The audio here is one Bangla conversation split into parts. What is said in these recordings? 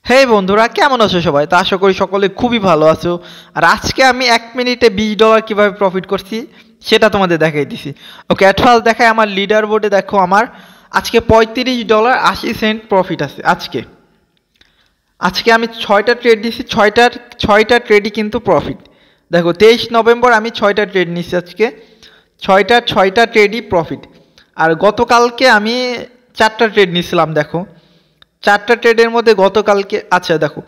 হে বন্ধুরা, কেমন আছো সবাই? তা আশা করি সকলে খুবই ভালো আছো। আর আজকে আমি 1 মিনিটে $20 কিভাবে প্রফিট করছি সেটা তোমাদের দেখাই দিছি। ওকে, অ্যাট ফার্স্ট দেখায় আমার লিডার বোর্ডে, দেখো আমার আজকে $35.80 প্রফিট আছে। আজকে আজকে আমি 6টা ট্রেড দিছি, ছয়টা ট্রেডই কিন্তু প্রফিট। দেখো 23 নভেম্বর আমি 6টা ট্রেড নিচ্ছি আজকে, ছয়টা ট্রেডই প্রফিট। আর গতকালকে আমি 4টা ট্রেড নিয়েছিলাম। দেখো 4টা ট্রেডের মধ্যে গতকালকে, আচ্ছা দেখো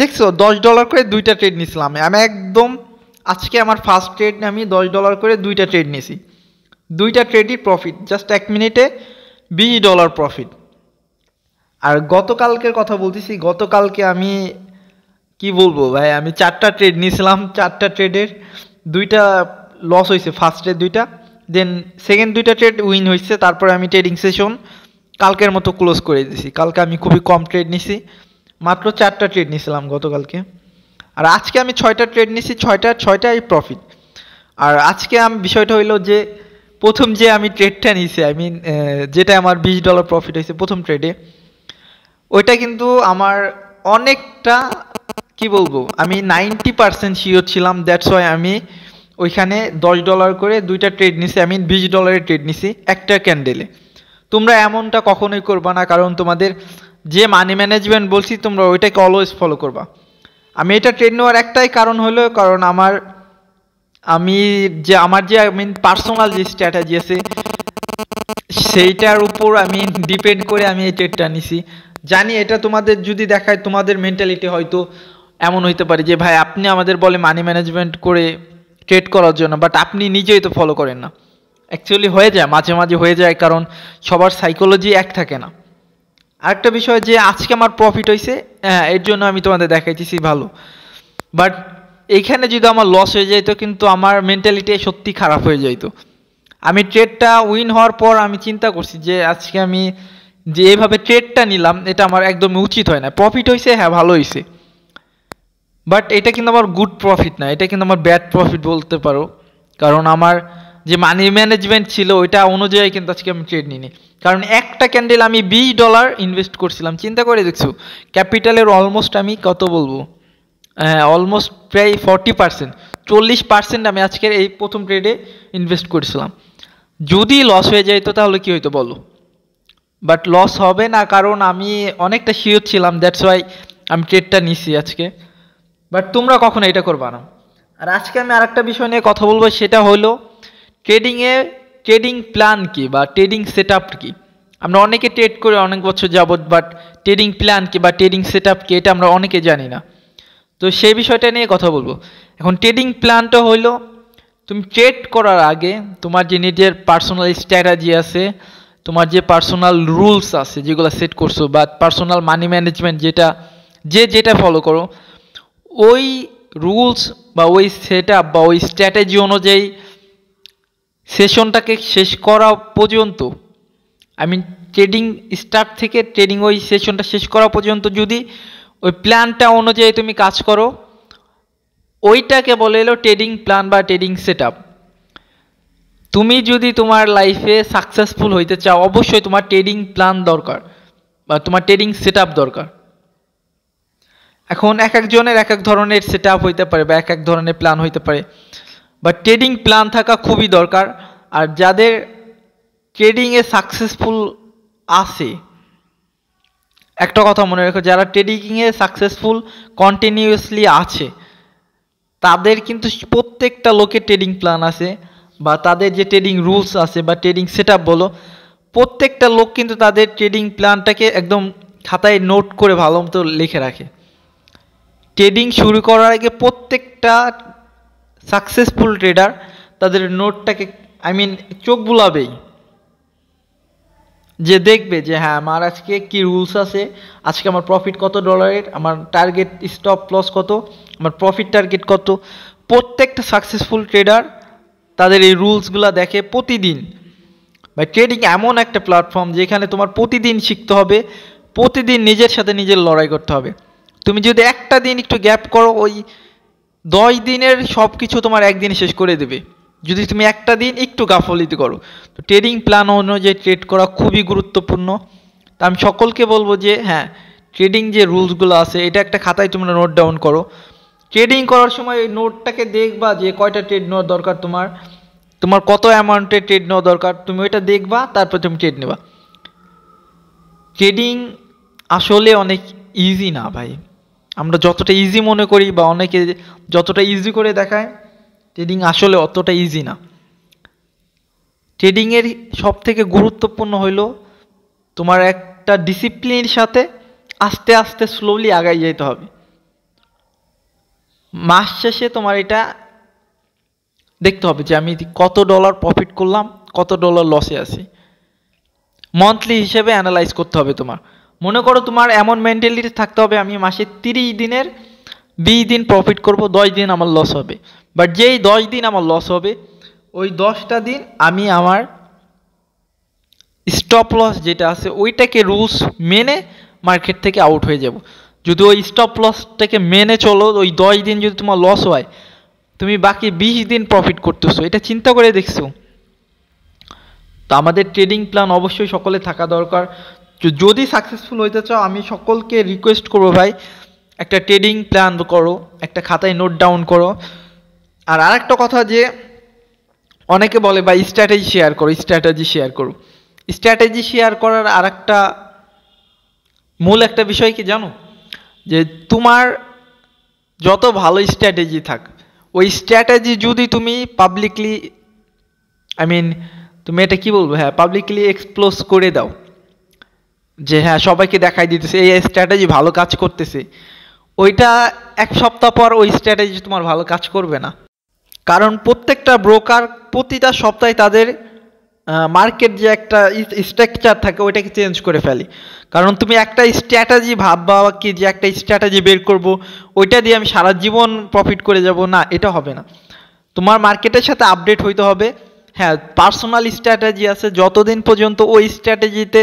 দেখছো $10 করে 2টা ট্রেড নিয়েছিলাম আমি একদম। আজকে আমার ফার্স্ট ট্রেড আমি $10 করে 2টা ট্রেড নিয়েছি, 2টা ট্রেডই প্রফিট, জাস্ট 1 মিনিটে $20 প্রফিট। আর গতকালকের কথা বলতেছি, গতকালকে আমি কি বলবো ভাই, আমি 4টা ট্রেড নিয়েছিলাম, 4টা ট্রেডের 2টা লস হয়েছে, ফার্স্টের 2টা, দেন সেকেন্ড 2টা ট্রেড উইন হয়েছে। তারপরে আমি ট্রেডিং সেশন কালকের মতো ক্লোজ করে দিয়েছি। কালকে আমি খুবই কম ট্রেড নিছি, মাত্র 4টা ট্রেড নিয়েছিলাম গতকালকে। আর আজকে আমি 6টা ট্রেড নিছি, ছয়টাই প্রফিট। আর আজকে আমি বিষয়টা হইলো যে প্রথম যে আমি ট্রেডটা নিয়েছি, আই মিন যেটা আমার $20 প্রফিট হয়েছে প্রথম ট্রেডে, ওইটা কিন্তু আমার অনেকটা, কি বলবো, আমি 90% শিওর ছিলাম। দ্যাটস ওয়াই আমি ওইখানে $10 করে 2টা ট্রেড নিছি, আমি $20 ট্রেড নিছি একটা ক্যান্ডেলে। তোমরা এমনটা কখনোই করবা না, কারণ তোমাদের যে মানি ম্যানেজমেন্ট বলছি তোমরা ওইটাকে অলওয়েজ ফলো করবা। আমি এটা ট্রেড নেওয়ার একটাই কারণ হলো, কারণ আমার যে আই মিন পার্সোনাল যে স্ট্র্যাটেজি আছে সেইটার উপর আমি ডিপেন্ড করে আমি এই ট্রেডটা নিছি। জানি এটা তোমাদের যদি দেখায়, তোমাদের মেন্টালিটি হয়তো এমন হইতে পারে যে ভাই আপনি আমাদের বলে মানি ম্যানেজমেন্ট করে ট্রেড করার জন্য, বাট আপনি নিজেই তো ফলো করেন না। অ্যাকচুয়ালি হয়ে যায়, মাঝে মাঝে হয়ে যায়, কারণ সবার সাইকোলজি এক থাকে না। আরেকটা বিষয় যে আজকে আমার প্রফিট হয়েছে, হ্যাঁ, এর জন্য আমি তোমাদের দেখাইতেছি ভালো, বাট এইখানে যদি আমার লস হয়ে যাইতো কিন্তু আমার মেন্টালিটি সত্যি খারাপ হয়ে যাইতো। আমি ট্রেডটা উইন হওয়ার পর আমি চিন্তা করছি যে আজকে আমি যে এইভাবে ট্রেডটা নিলাম এটা আমার একদমই উচিত হয় না। প্রফিট হয়েছে, হ্যাঁ ভালো হয়েছে, বাট এটা কিন্তু আমার গুড প্রফিট না, এটা কিন্তু আমার ব্যাড প্রফিট বলতে পারো। কারণ আমার যে মানি ম্যানেজমেন্ট ছিল ওইটা অনুযায়ী কিন্তু আজকে আমি ট্রেড নিইনি। কারণ একটা ক্যান্ডেল আমি $20 ইনভেস্ট করছিলাম, চিন্তা করে দেখছো ক্যাপিটালের অলমোস্ট আমি কত বলবো, হ্যাঁ অলমোস্ট প্রায় 40%, 40% আমি আজকের এই প্রথম ট্রেডে ইনভেস্ট করেছিলাম। যদি লস হয়ে যাইতো তাহলে কি হইতো বলো? বাট লস হবে না, কারণ আমি অনেকটা শিওর ছিলাম, দ্যাটস ওয়াই আমি ট্রেডটা নিছি আজকে। বাট তোমরা কখনো এটা করবা না। আর আজকে আমি আরেকটা বিষয় নিয়ে কথা বলবো, সেটা হলো ট্রেডিং প্ল্যান কি বা ট্রেডিং সেট আপ কি। আমরা অনেকে ট্রেড করে অনেক বছর যাবত, বাট ট্রেডিং প্ল্যান কি বা ট্রেডিং সেট আপ কি এটা আমরা অনেকে জানি না। তো সেই বিষয়টা নিয়ে কথা বলবো। এখন ট্রেডিং প্ল্যানটা হইলো, তুমি ট্রেড করার আগে তোমার যে নিজের পার্সোনাল স্ট্র্যাটেজি আছে, তোমার যে পার্সোনাল রুলস আছে যেগুলো সেট করছো, বা পার্সোনাল মানি ম্যানেজমেন্ট যেটা ফলো করো, ওই রুলস বা ওই সেট আপ বা ওই স্ট্র্যাটেজি অনুযায়ী সেশনটাকে শেষ করা পর্যন্ত, আই মিন ট্রেডিং স্টার্ট থেকে ট্রেডিং ওই সেশনটা শেষ করা পর্যন্ত যদি ওই প্ল্যানটা অনুযায়ী তুমি কাজ করো, ওইটাকে বলে এলো ট্রেডিং প্ল্যান বা ট্রেডিং সেট আপ। তুমি যদি তোমার লাইফে সাকসেসফুল হইতে চাও, অবশ্যই তোমার ট্রেডিং প্ল্যান দরকার বা তোমার ট্রেডিং সেট আপ দরকার। এখন এক একজনের এক এক ধরনের সেট আপ হইতে পারে বা এক এক ধরনের প্ল্যান হইতে পারে, বাট ট্রেডিং প্ল্যান থাকা খুবই দরকার। আর যাদের ট্রেডিংয়ে সাকসেসফুল আছে, একটা কথা মনে রেখো, যারা ট্রেডিংয়ে সাকসেসফুল কন্টিনিউয়াসলি আছে তাদের কিন্তু প্রত্যেকটা লোকের ট্রেডিং প্ল্যান আছে, বা তাদের যে ট্রেডিং রুলস আছে বা ট্রেডিং সেট আপ বলো, প্রত্যেকটা লোক কিন্তু তাদের ট্রেডিং প্ল্যানটাকে একদম খাতায় নোট করে ভালো মতো লিখে রাখে। ট্রেডিং শুরু করার আগে প্রত্যেকটা সাকসেসফুল ট্রেডার তাদের নোটটাকে, আই মিন চোখ বুলাবেই, যে দেখবে যে হ্যাঁ আমার আজকে কি রুলস আছে, আজকে আমার প্রফিট কত ডলারের, আমার টার্গেট স্টপ লস কত, আমার প্রফিট টার্গেট কত। প্রত্যেকটা সাকসেসফুল ট্রেডার তাদের এই রুলসগুলো দেখে প্রতিদিন। বা ট্রেডিং এমন একটা প্ল্যাটফর্ম যেখানে তোমার প্রতিদিন শিখতে হবে, প্রতিদিন নিজের সাথে নিজের লড়াই করতে হবে। তুমি যদি একটা দিন একটু গ্যাপ করো, ওই 10 দিনের সব কিছু তোমার একদিনে শেষ করে দেবে যদি তুমি একটা দিন একটু গাফলিত করো। তো ট্রেডিং প্ল্যান অনুযায়ী ট্রেড করা খুবই গুরুত্বপূর্ণ। তা আমি সকলকে বলবো যে হ্যাঁ, ট্রেডিং যে রুলসগুলো আছে এটা একটা খাতায় তোমরা নোট ডাউন করো। ট্রেডিং করার সময় ওই নোটটাকে দেখবা যে কয়টা ট্রেড নেওয়ার দরকার, তোমার কত অ্যামাউন্টের ট্রেড নেওয়া দরকার, তুমি ওইটা দেখবা, তারপর তুমি ট্রেড নেবা। ট্রেডিং আসলে অনেক ইজি না ভাই, আমরা যতটা ইজি মনে করি বা অনেকে যতটা ইজি করে দেখায়, ট্রেডিং আসলে অতটা ইজি না। ট্রেডিংয়ের সব থেকে গুরুত্বপূর্ণ হইল তোমার একটা ডিসিপ্লিনের সাথে আস্তে আস্তে স্লোলি আগাই যেতে হবে। মাস শেষে তোমার এটা দেখতে হবে যে আমি কত ডলার প্রফিট করলাম, কত ডলার লসে আছি। মান্থলি হিসেবে অ্যানালাইজ করতে হবে তোমার। মনে করো তোমার এমন মেন্টালিটি থাকতে হবে আমি মাসে 30 দিনের 20 দিন প্রফিট করব, 10 দিন আমার লস হবে। বাট যেই 10 দিন আমার লস হবে, ওই 10টা দিন আমি আমার স্টপ লস যেটা আছে ওইটাকে রুলস মেনে মার্কেট থেকে আউট হয়ে যাব। যদি ওই স্টপ লসটাকে মেনে চলো, ওই 10 দিন যদি তোমার লস হয়, তুমি বাকি 20 দিন প্রফিট করতেছো, এটা চিন্তা করে দেখছো? তো আমাদের ট্রেডিং প্ল্যান অবশ্যই সকলে থাকা দরকার। যদি সাকসেসফুল হইতে চাও, আমি সকলকে রিকোয়েস্ট করবো ভাই, একটা ট্রেডিং প্ল্যান করো, একটা খাতায় নোট ডাউন করো। আর আরেকটা কথা যে অনেকে বলে ভাই স্ট্র্যাটেজি শেয়ার করো, স্ট্র্যাটেজি শেয়ার করো। স্ট্র্যাটেজি শেয়ার করার আরেকটা মূল একটা বিষয় কি জানো? যে তোমার যত ভালো স্ট্র্যাটেজি থাক, ওই স্ট্র্যাটেজি যদি তুমি পাবলিকলি, তুমি এটা কি বলবো, হ্যাঁ পাবলিকলি এক্সপ্লোজ করে দাও, যে হ্যাঁ সবাইকে দেখাই দিতেছে এই স্ট্র্যাটেজি ভালো কাজ করতেছে, ওইটা এক সপ্তাহ পর ওই স্ট্র্যাটেজি তোমার ভালো কাজ করবে না। কারণ প্রত্যেকটা ব্রোকার প্রতিটা সপ্তাহে তাদের মার্কেট যে একটা স্ট্রাকচার থাকে ওইটাকে চেঞ্জ করে ফেলে। কারণ তুমি একটা স্ট্র্যাটেজি ভাববা কি যে একটা স্ট্র্যাটেজি বের করব, ওইটা দিয়ে আমি সারা জীবন প্রফিট করে যাব, না, এটা হবে না। তোমার মার্কেটের সাথে আপডেট হইতে হবে। হ্যাঁ, পার্সোনাল স্ট্র্যাটেজি আছে, যতদিন পর্যন্ত ওই স্ট্র্যাটেজিতে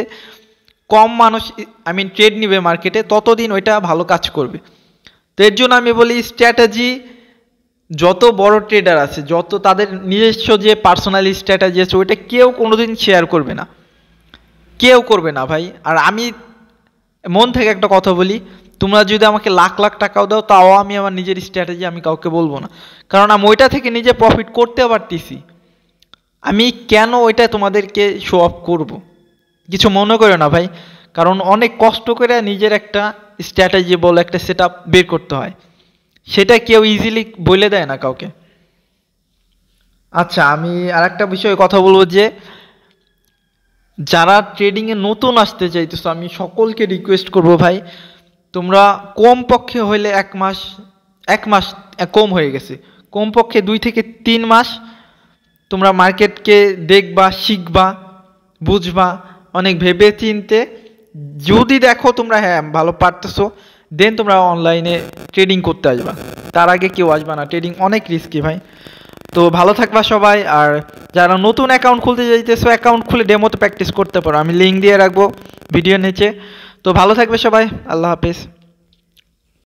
কম মানুষ ট্রেড নিবে মার্কেটে, ততদিন ওইটা ভালো কাজ করবে। তো এর জন্য আমি বলি স্ট্র্যাটেজি, যত বড় ট্রেডার আছে, যত তাদের নিজস্ব যে পার্সোনাল স্ট্র্যাটেজি আছে, ওইটা কেউ কোনোদিন শেয়ার করবে না, কেউ করবে না ভাই। আর আমি মন থেকে একটা কথা বলি, তোমরা যদি আমাকে লাখ লাখ টাকাও দাও, তাও আমি আমার নিজের স্ট্র্যাটেজি আমি কাউকে বলবো না। কারণ আমি ওইটা থেকে নিজে প্রফিট করতে পারতেছি, আমি কেন ওইটা তোমাদেরকে শো অফ করব? কিছু মনে করো না ভাই, কারণ অনেক কষ্ট করে নিজের একটা স্ট্র্যাটেজি বলে একটা সেট আপ বের করতে হয়, সেটা কেউ ইজিলি বলে দেয় না কাউকে। আচ্ছা, আমি আর একটা বিষয়ে কথা বলবো যে যারা ট্রেডিংয়ে নতুন আসতে চাইতেছো, আমি সকলকে রিকোয়েস্ট করব ভাই, তোমরা কমপক্ষে হইলে এক মাস কম হয়ে গেছে, কমপক্ষে 2 থেকে 3 মাস তোমরা মার্কেটকে দেখবা, শিখবা, বুঝবা, অনেক ভেবে চিনতে। যদি দেখো তোমরা হ্যাঁ ভালো পারতেছো, দেন তোমরা অনলাইনে ট্রেডিং করতে আসবা, তার আগে কেউ আসবা না। ট্রেডিং অনেক রিস্কি ভাই। তো ভালো থাকবা সবাই। আর যারা নতুন অ্যাকাউন্ট খুলতে চাইতেছো, অ্যাকাউন্ট খুলে ডেমোতে প্র্যাকটিস করতে পারো, আমি লিঙ্ক দিয়ে রাখবো ভিডিও নিচে। তো ভালো থাকবে সবাই, আল্লাহ হাফেজ।